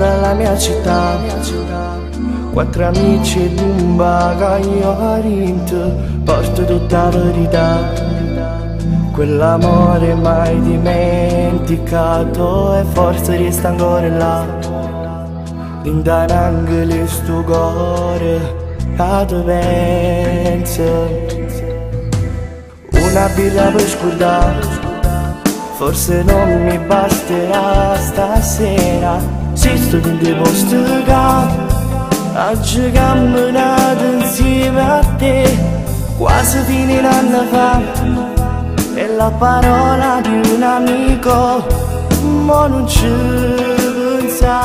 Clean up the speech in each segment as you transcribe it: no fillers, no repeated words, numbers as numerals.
dalla mia città. Quattro amici ed un bagaglio a rint, porto tutta la verità. Quell'amore mai dimenticato e forse resta ancora là. Dinda un angolo sto cuore, a tu pensi. Una birra per scordare, forse non mi basterà stasera. Se sto dentro posto che oggi camminato insieme a te, quasi fino un anno fa. E la parola di un amico, ma non ci pensa.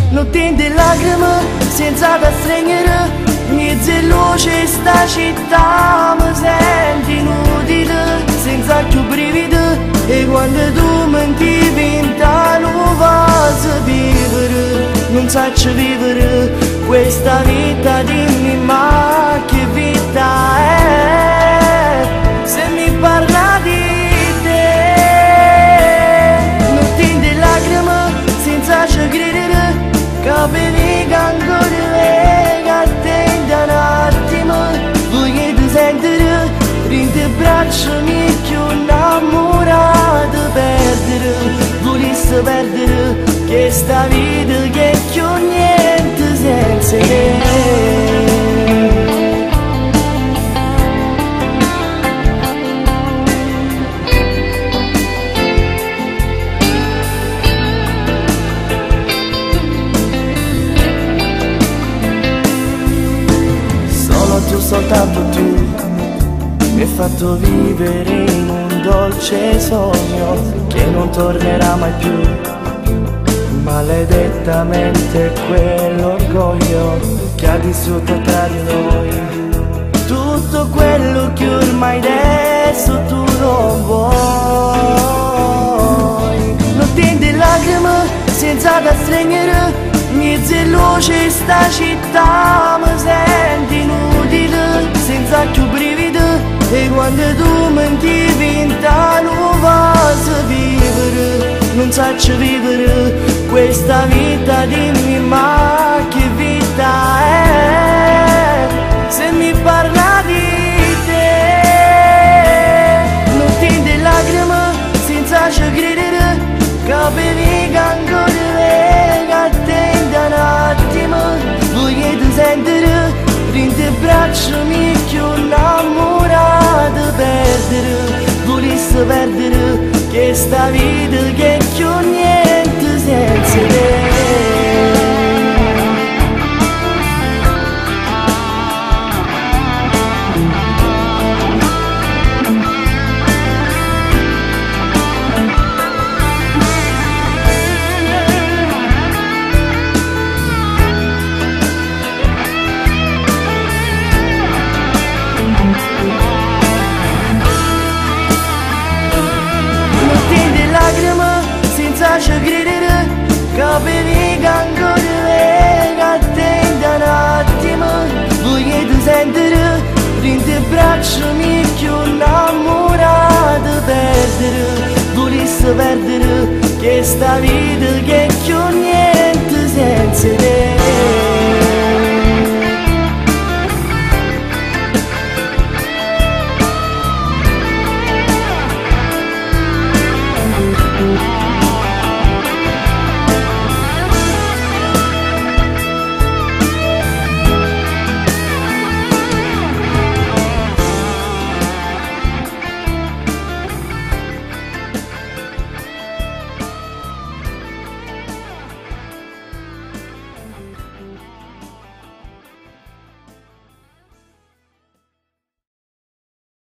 Notte di lacrime senza da stringere, mezzo e luce sta città mi senti inutile, senza più brividi. E quando tu mi diventa nuova vivere, non saccio vivere questa vita, dimmi ma che vita è se mi parla di te. Notti di lacrime senza ci credere, capelli che ancora lega a te un attimo. Voglio ti sentire, rinde braccia mie più innamorata, perdere, volessi perdere questa vita che è più niente senza te. Tu, soltanto tu, mi hai fatto vivere in un dolce sogno che non tornerà mai più. Maledettamente quell'orgoglio che ha distrutto tra di noi tutto quello che ormai adesso tu non vuoi. Notti di lacrime senza da stringere, mezzo e luce sta città mi senti inutile, senza più brividi. E quando tu mi diventa nuova vivere, non saccio vivere questa vita, dimmi ma che vita è se mi parla di te. Notti di lacrime senza ci credere, capelli che ancora lega a te un attimo. Voglio ti sentire, rinde braccia mie più innamorata, perdere, volessi perdere questa vita che è più niente senza te. Senza ci credere, capelli che ancora lega a te un attimo. Voglio ti sentire, rinde braccia mie più innamorata, perdere, volessi perdere questa vita che è più